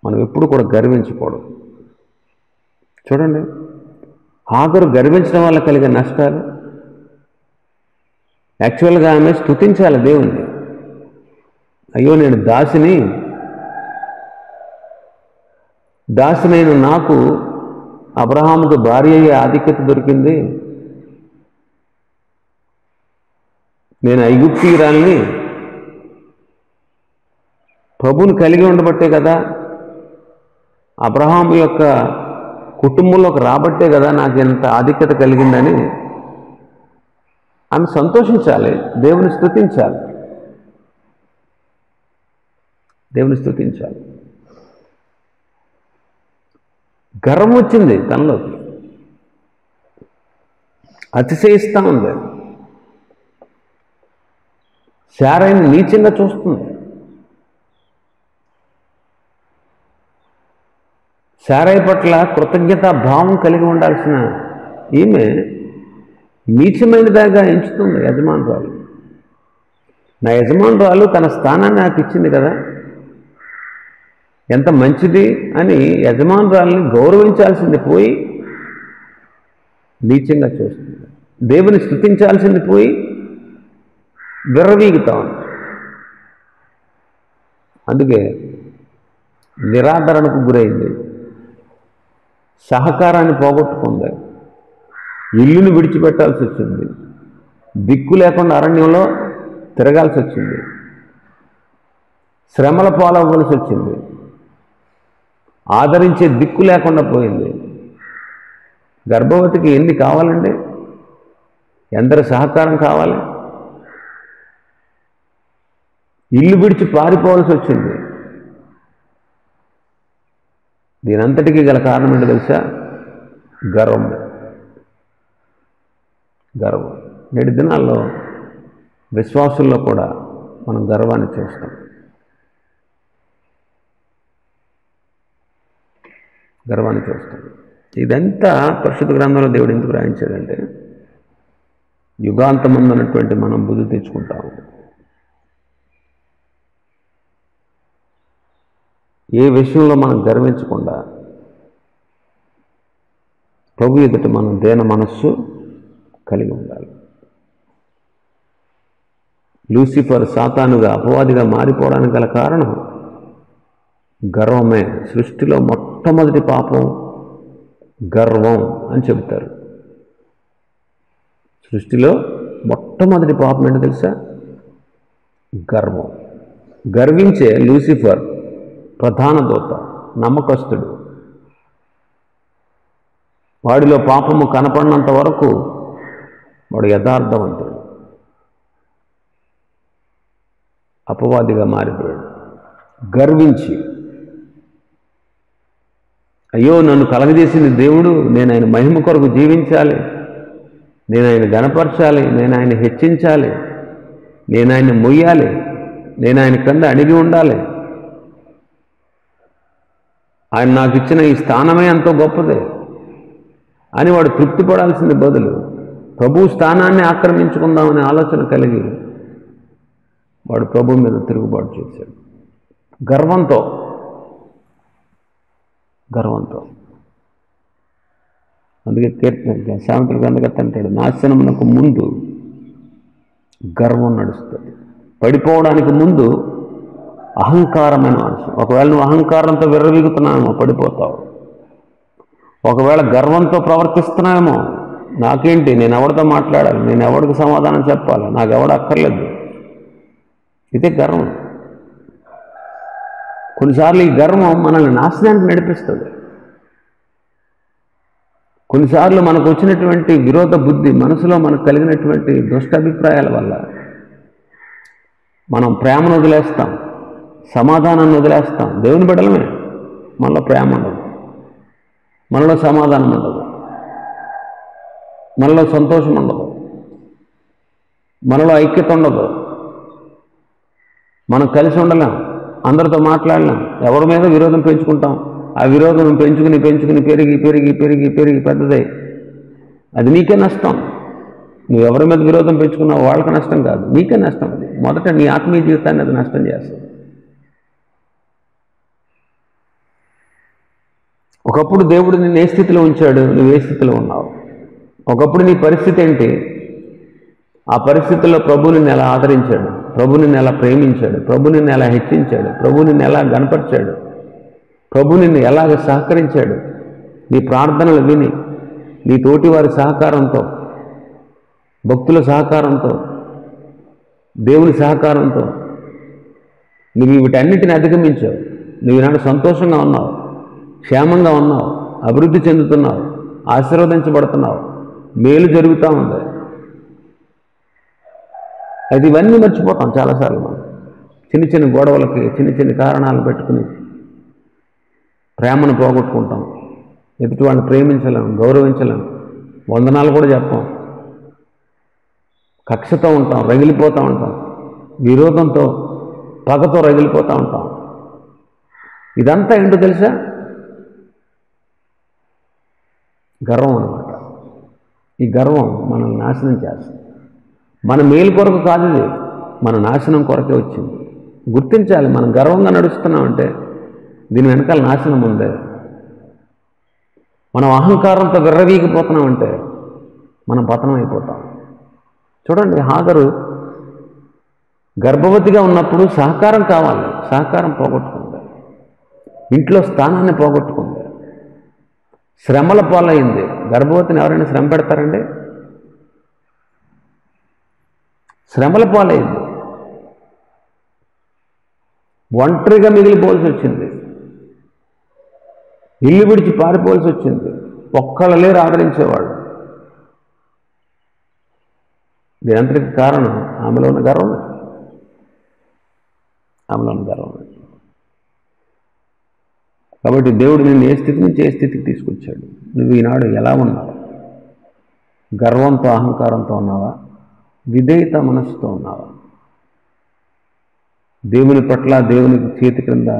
మనం ఎప్పుడు కూడా గర్వించకూడదు. చూడండి, హాగరు గర్వించడం వల్ల కలిగే నష్టాలు. యాక్చువల్గా ఆమె స్తుతించాలి దేవుణ్ణి. అయ్యో, నేను దాసినైన నాకు అబ్రహాముకు భార్య అయ్యే ఆధిక్యత దొరికింది. నేను ఐగుప్తీయురాల్ని ప్రభువుని కలిగి ఉండబట్టే కదా, అబ్రహాము యొక్క కుటుంబంలోకి రాబట్టే కదా నాకు ఎంత ఆధిక్యత కలిగిందని ఆమె సంతోషించాలి, దేవుని స్తుతించాలి, దేవుని స్తుతించాలి. గర్వం వచ్చింది తనలోకి, అతిశయిస్తూ ఉంది, శారైని నీచంగా చూస్తుంది. శారై పట్ల కృతజ్ఞతా భావం కలిగి ఉండాల్సిన ఈమె నీచమైనదిగా ఎంచుతుంది యజమానురాలు. నా యజమానురాలు తన స్థానాన్ని నాకు ఇచ్చింది కదా, ఎంత మంచిది అని యజమానురాలని గౌరవించాల్సింది పోయి నీచంగా చూస్తుంది. దేవుని స్తుతించాల్సింది పోయి విర్రవీగుతా ఉంది. అందుకే నిరాదరణకు గురైంది, సహకారాన్ని పోగొట్టుకుంది, ఇల్లుని విడిచిపెట్టాల్సి వచ్చింది, దిక్కు లేకుండా అరణ్యంలో తిరగాల్సి వచ్చింది, శ్రమల పాలవ్వాల్సి వచ్చింది, ఆదరించే దిక్కు లేకుండా పోయింది. గర్భవతికి ఎన్ని కావాలండి? ఎందరి సహకారం కావాలి? ఇల్లు విడిచి పారిపోవాల్సి వచ్చింది. దీనంతటికీ గల కారణం ఏంటో తెలుసా? గర్వం. గర్వం. నేటి దినాల్లో విశ్వాసుల్లో కూడా మనం గర్వాన్ని చూస్తాం. గర్వాన్ని చూస్తాం. ఇదంతా పరిశుద్ధ గ్రంథంలో దేవుడు ఎందుకు రాయించాడంటే, యుగాంతమందు అన్నటువంటి మనం బుద్ధి తెచ్చుకుంటాము. ఏ విషయంలో మనం గర్వించకుండా ప్రభు ఎదుట మనం దేన మనస్సు కలిగి ఉండాలి. లూసిఫర్ సాతానుగా అపవాదిగా మారిపోవడానికి గల కారణం గర్వమే. సృష్టిలో మొట్టమొదటి పాపం గర్వం అని చెబుతారు. సృష్టిలో మొట్టమొదటి పాపం ఏంటో తెలుసా? గర్వం. గర్వించే లూసిఫర్ ప్రధాన దూత, నమ్మకస్తుడు. వాడిలో పాపము కనపడినంత వరకు వాడు యథార్థవంతుడు. అపవాదిగా మారిపోయాడు. గర్వించి, అయ్యో నన్ను కలగజేసింది దేవుడు, నేను ఆయన మహిమ కొరకు జీవించాలి, నేను ఆయన గణపరచాలి, నేను ఆయన హెచ్చించాలి, నేను ఆయన మొయ్యాలి, నేను ఆయన కింద అణిగి ఉండాలి, ఆయన నాకు ఇచ్చిన ఈ స్థానమే ఎంతో గొప్పదే అని వాడు తృప్తి పడాల్సింది బదులు ప్రభు స్థానాన్ని ఆక్రమించుకుందామనే ఆలోచన కలిగి వాడు ప్రభు మీద తిరుగుబాటు చేశాడు. గర్వంతో. అందుకే సామెతల గ్రంథకర్త అంటాడు, నాశనమునకు ముందు గర్వం నడుస్తుంది, పడిపోవడానికి ముందు అహంకారమైన మనసు. ఒకవేళ నువ్వు అహంకారంతో విర్రవీగుతున్నావేమో పడిపోతావు. ఒకవేళ గర్వంతో ప్రవర్తిస్తున్నావేమో, నాకేంటి, నేను ఎవరితో మాట్లాడాలి, నేను ఎవరికి సమాధానం చెప్పాలి, నాకు ఎవడు అక్కర్లేదు, ఇదే గర్వం. కొన్నిసార్లు ఈ గర్వం మనల్ని నాశనానికి నడిపిస్తుంది. కొన్నిసార్లు మనకు వచ్చినటువంటి విరోధ బుద్ధి, మనసులో మనకు కలిగినటువంటి దుష్టాభిప్రాయాల వల్ల మనం ప్రేమను వదిలేస్తాం, సమాధానాన్ని వదిలేస్తాం. దేవుని బిడ్డలమే, మనలో ప్రేమ ఉండదు, మనలో సమాధానం ఉండదు, మనలో సంతోషం ఉండదు, మనలో ఐక్యత ఉండదు, మనం కలిసి ఉండలేం, అందరితో మాట్లాడలేం, ఎవరి మీద విరోధం పెంచుకుంటాం. ఆ విరోధం పెంచుకుని పెరిగి పెరిగి పెరిగి పెరిగి పెద్దదై అది నీకే నష్టం. నువ్వు ఎవరి మీద విరోధం పెంచుకున్నావు వాళ్ళకి నష్టం కాదు, నీకే నష్టం. అది మొదట నీ ఆత్మీయ జీవితాన్ని అది నష్టం చేస్తుంది. ఒకప్పుడు దేవుడు నిన్ను ఏ స్థితిలో ఉంచాడు, నువ్వు ఏ స్థితిలో ఉన్నావు? ఒకప్పుడు నీ పరిస్థితి ఏంటి? ఆ పరిస్థితుల్లో ప్రభు నిన్ను ఎలా ఆదరించాడు, ప్రభు నిన్ను ఎలా ప్రేమించాడు, ప్రభు నిన్ను ఎలా హెచ్చించాడు, ప్రభు నిన్ను ఎలా గణపరిచాడు, ప్రభు నిన్ను ఎలాగ సహకరించాడు? నీ ప్రార్థనలు విని, నీ తోటి వారి సహకారంతో, భక్తుల సహకారంతో దేవుని సహకారంతో నువ్వు వీటన్నిటిని అధిగమించావు. నువ్వు ఈనాడు సంతోషంగా ఉన్నావు, క్షేమంగా ఉన్నావు, అభివృద్ధి చెందుతున్నావు, ఆశీర్వదించబడుతున్నావు, మేలు జరుగుతూ ఉంది. అది ఇవన్నీ మర్చిపోతాం చాలాసార్లు. మనం చిన్న చిన్న గొడవలకి చిన్న చిన్న కారణాలు పెట్టుకుని ప్రేమను పోగొట్టుకుంటాం. ఎదుటి వాళ్ళని ప్రేమించలేము, గౌరవించలేము, వందనాలు కూడా చెప్పాం. కక్షతో ఉంటాం, రగిలిపోతూ ఉంటాం, విరోధంతో పగతో రగిలిపోతూ ఉంటాం. ఇదంతా ఏంటో తెలుసా? గర్వం అన్నమాట. ఈ గర్వం మనల్ని నాశనం చేస్తుంది. మన మేలు కొరకు కాదు, ఇది మన నాశనం కొరకే వచ్చింది. గుర్తించాలి. మనం గర్వంగా నడుస్తున్నామంటే దీని వెనకాల నాశనం ఉందే. మనం అహంకారంతో విర్రవీగిపోతున్నామంటే మనం పతనం అయిపోతాం. చూడండి, హాగరు గర్భవతిగా ఉన్నప్పుడు సహకారం కావాలి, సహకారం పోగొట్టుకుంది. ఇంట్లో స్థానాన్ని పోగొట్టుకుంది, శ్రమల పాలైంది. గర్భవతిని ఎవరైనా శ్రమ పెడతారండి? శ్రమల పాలైంది. ఒంటరిగా మిగిలిపోవాల్సి వచ్చింది, ఇల్లు విడిచి పారిపోవాల్సి వచ్చింది. ఒక్కళ్ళు లేరు ఆదరించేవాళ్ళు. దీనంతటికి కారణం ఆమెలో ఉన్న గర్వం. ఆమెలో ఉన్న గర్వం. కాబట్టి దేవుడు నిన్ను ఏ స్థితి నుంచి ఏ స్థితికి తీసుకొచ్చాడు? నువ్వు ఈనాడు ఎలా ఉన్నావు? గర్వంతో అహంకారంతో ఉన్నావా? విధేయత మనస్సుతో ఉన్నావా? దేవుని పట్ల, దేవునికి చేతి క్రింద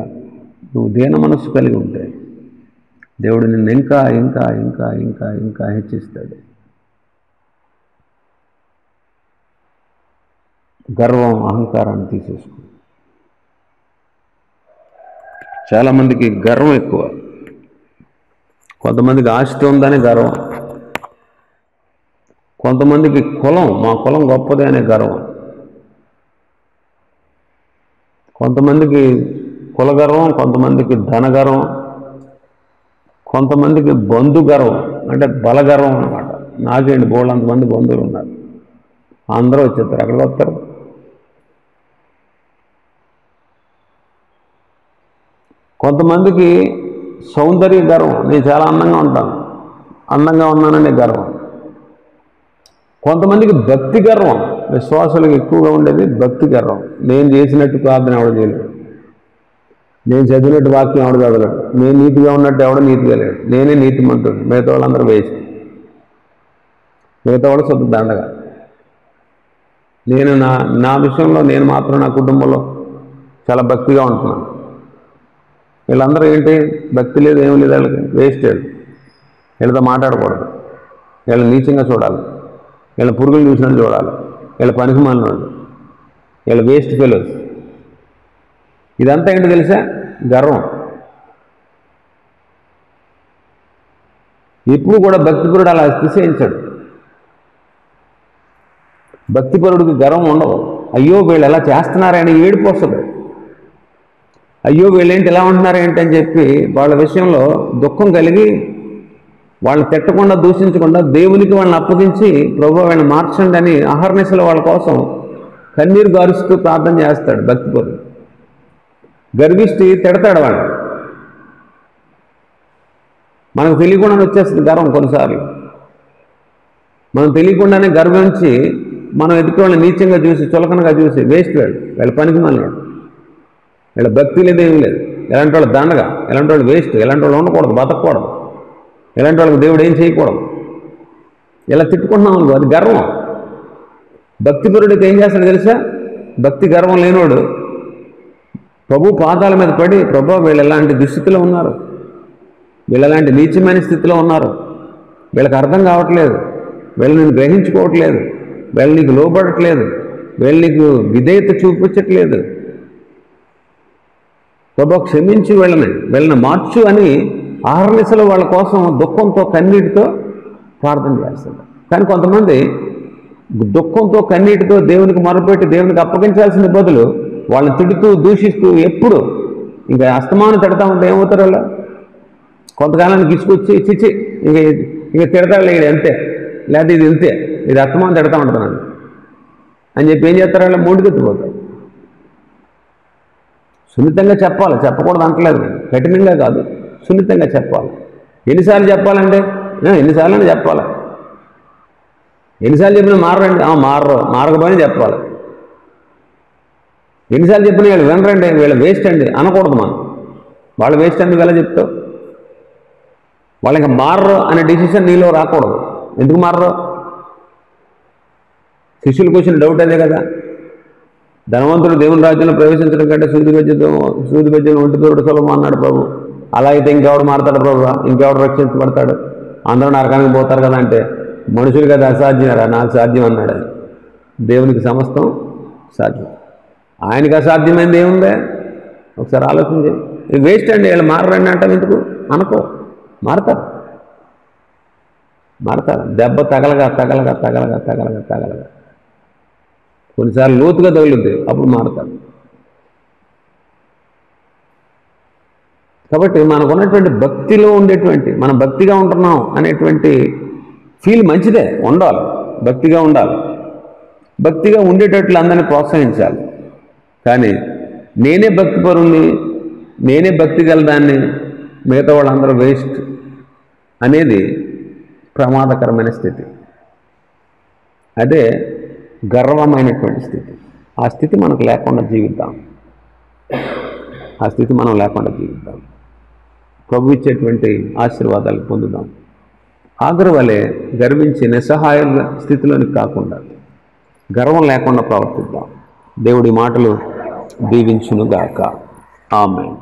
నువ్వు దీన మనస్సు కలిగి ఉంటే దేవుడు నిన్ను ఇంకా ఇంకా ఇంకా ఇంకా ఇంకా హెచ్చిస్తాడు. గర్వం, అహంకారాన్ని తీసేసుకో. చాలామందికి గర్వం ఎక్కువ. కొంతమందికి ఆస్తి ఉందనే గర్వం, కొంతమందికి కులం, మా కులం గొప్పది అనే గర్వం, కొంతమందికి కుల గర్వం, కొంతమందికి ధన గర్వం, కొంతమందికి బంధు గర్వం, అంటే బల గర్వం అన్నమాట. నాకేంటి బోళ్ళంతమంది బంధువులు ఉన్నారు, అందరూ వచ్చేస్తారు. ఎక్కడికి వస్తారు? కొంతమందికి సౌందర్య గర్వం, నేను చాలా అందంగా ఉంటాను, అందంగా ఉన్నాననే గర్వం. కొంతమందికి భక్తి గర్వం, విశ్వాసులకు ఎక్కువగా ఉండేది భక్తి గర్వం. నేను చేసినట్టు ప్రార్థన ఎవడ చేయలేడు, నేను చదివినట్టు వాక్యం ఎవడ చదవలేడు, నేను నీతిగా ఉన్నట్టు ఎవడ నీతిగా లేడు, నేనే నీతిమంతుడు, మిగతా వాళ్ళందరూ వేస్ట్, మిగతా వాళ్ళు శుద్ధ దండగా. నేను నా విషయంలో నేను మాత్రం నా కుటుంబంలో చాలా భక్తిగా ఉంటున్నాను. వీళ్ళందరూ ఏంటి? భక్తి లేదు, ఏం లేదు, వాళ్ళకి వేస్ట్. వీళ్ళతో మాట్లాడకూడదు, వీళ్ళ నీచంగా చూడాలి, వీళ్ళ పురుగులు చూసినట్టు చూడాలి, వీళ్ళ పనికి మాలినోళ్ళు, వీళ్ళ వేస్ట్ ఫెలోస్. ఇదంతా ఏంటి తెలుసా? గర్వం. ఎప్పుడు కూడా భక్తిపరుడు అలా అతిశయించాడు. భక్తిపరుడికి గర్వం ఉండవు. అయ్యో వీళ్ళు ఎలా చేస్తున్నారని ఏడుపు వస్తుంది. అయ్యో వీళ్ళేంటి ఎలా ఉంటున్నారేంటి అని చెప్పి వాళ్ళ విషయంలో దుఃఖం కలిగి వాళ్ళని తిట్టకుండా, దూషించకుండా దేవునికి వాళ్ళని అప్పగించి ప్రభువా వీళ్ళని మార్చండి అని అహర్నిశలు వాళ్ళ కోసం కన్నీరు గారుస్తూ ప్రార్థన చేస్తాడు భక్తిపరుడు. గర్విష్టి తిడతాడు వాడు. మనకు తెలియకుండానే వచ్చేస్తుంది గర్వం. కొన్నిసార్లు మనం తెలియకుండానే గర్వించి మనం ఎదుటి వాళ్ళని నీచంగా చూసి, చులకనగా చూసి, వేస్ట్ వీళ్ళ పనికి మళ్ళీ వీళ్ళ భక్తి లేదు, ఏమీ లేదు, ఎలాంటి వాళ్ళు దండగా, ఎలాంటి వాళ్ళు వేస్ట్, ఎలాంటి వాళ్ళు ఉండకూడదు, బతకూడదు, ఎలాంటి వాళ్ళకి దేవుడు ఏం చేయకూడదు, ఇలా తిట్టుకుంటున్నాం అనుకో, అది గర్వం. భక్తిపరుడికి ఏం చేస్తాడు తెలుసా? భక్తి గర్వం లేనోడు ప్రభు పాదాల మీద పడి, ప్రభు వీళ్ళు ఎలాంటి దుస్థితిలో ఉన్నారు, వీళ్ళు ఎలాంటి నీచమైన స్థితిలో ఉన్నారు, వీళ్ళకి అర్థం కావట్లేదు, వీళ్ళు నేను గ్రహించుకోవట్లేదు, వీళ్ళు నీకు లోబడట్లేదు, వీళ్ళు నీకు విధేయత చూపించట్లేదు, ప్రభు క్షమించి వీళ్ళని మార్చు అని ఆహర్నిశలు వాళ్ళ కోసం దుఃఖంతో, కన్నీటితో ప్రార్థన చేస్తాడు. కానీ కొంతమంది దుఃఖంతో, కన్నీటితో దేవునికి మొరపెట్టి దేవునికి అప్పగించాల్సిన బదులు వాళ్ళని తిడుతూ, దూషిస్తూ, ఎప్పుడు ఇంకా అస్తమానం తిడతా ఉంటే ఏమవుతారు వాళ్ళు? కొంతకాలానికి తీసుకొచ్చి చిచ్చి ఇక తిడతాడు, ఇది అంతే, లేదా ఇది ఇంతే, ఇది అస్తమానం తిడతా ఉంటున్నాను అని చెప్పి ఏం చేస్తారు, వాళ్ళు మూడుకెత్తిపోతారు. సున్నితంగా చెప్పాలి, చెప్పకూడదు అంటలేదు, కఠినంగా కాదు, సున్నితంగా చెప్పాలి. ఎన్నిసార్లు చెప్పాలంటే ఎన్నిసార్లు చెప్పాలి. ఎన్నిసార్లు చెప్పినా మారండి, మారకపోయినా చెప్పాలి. ఎన్నిసార్లు చెప్పినా వీళ్ళు వినరండి, వీళ్ళు వేస్ట్ అండి అనకూడదు. మనం వాళ్ళు వేస్ట్ ఎందుకు ఎలా చెప్తావు? వాళ్ళు ఇంకా మారరు అనే డిసిషన్ నీలో రాకూడదు. ఎందుకు మారరు? శిష్యులకు వచ్చిన డౌట్ అదే కదా. ధనవంతుడు దేవుని రాజ్యంలో ప్రవేశించడం కంటే సూది బెజ్జను ఒంటి దూరడు సులభం అన్నాడు ప్రభు. అలా అయితే ఇంకెవడు మారతాడు ప్రభు, ఇంకెవడు రక్షించబడతాడు? అందరూ నరకానికి పోతారు కదా అంటే, మనుషులు కదా అసాధ్యరా, నాకు సాధ్యం అన్నాడు. అది దేవునికి సమస్తం సాధ్యం. ఆయనకి అసాధ్యమైంది ఏముందే? ఒకసారి ఆలోచించే. ఇది వేస్ట్ అండి, వీళ్ళు మారరండి అంటాం ఎందుకు? అనుకో, మారతారు. దెబ్బ తగలగా కొన్నిసార్లు లోతుగా తగులుద్ది, అప్పుడు మారతారు. కాబట్టి మనకున్నటువంటి భక్తిలో ఉండేటువంటి, మనం భక్తిగా ఉంటున్నాం అనేటువంటి ఫీల్ మంచిదే, ఉండాలి, భక్తిగా ఉండాలి. భక్తిగా ఉండేటట్లు అందరినీ ప్రోత్సహించాలి. కానీ నేనే భక్తిపరుణ్ణి, నేనే భక్తి గలదాన్ని, మిగతా వాళ్ళందరూ వేస్ట్ అనేది ప్రమాదకరమైన స్థితి. అదే గర్వమైనటువంటి స్థితి. ఆ స్థితి మనకు లేకుండా జీవిద్దాం. ప్రభు ఇచ్చేటువంటి ఆశీర్వాదాలు పొందుదాం. ఆగరు వలె గర్వించి నిస్సహాయ స్థితిలోనికి కాకుండా గర్వం లేకుండా ప్రవర్తిద్దాం. దేవుడి మాటలు దీవించునుగాక. ఆమేన్.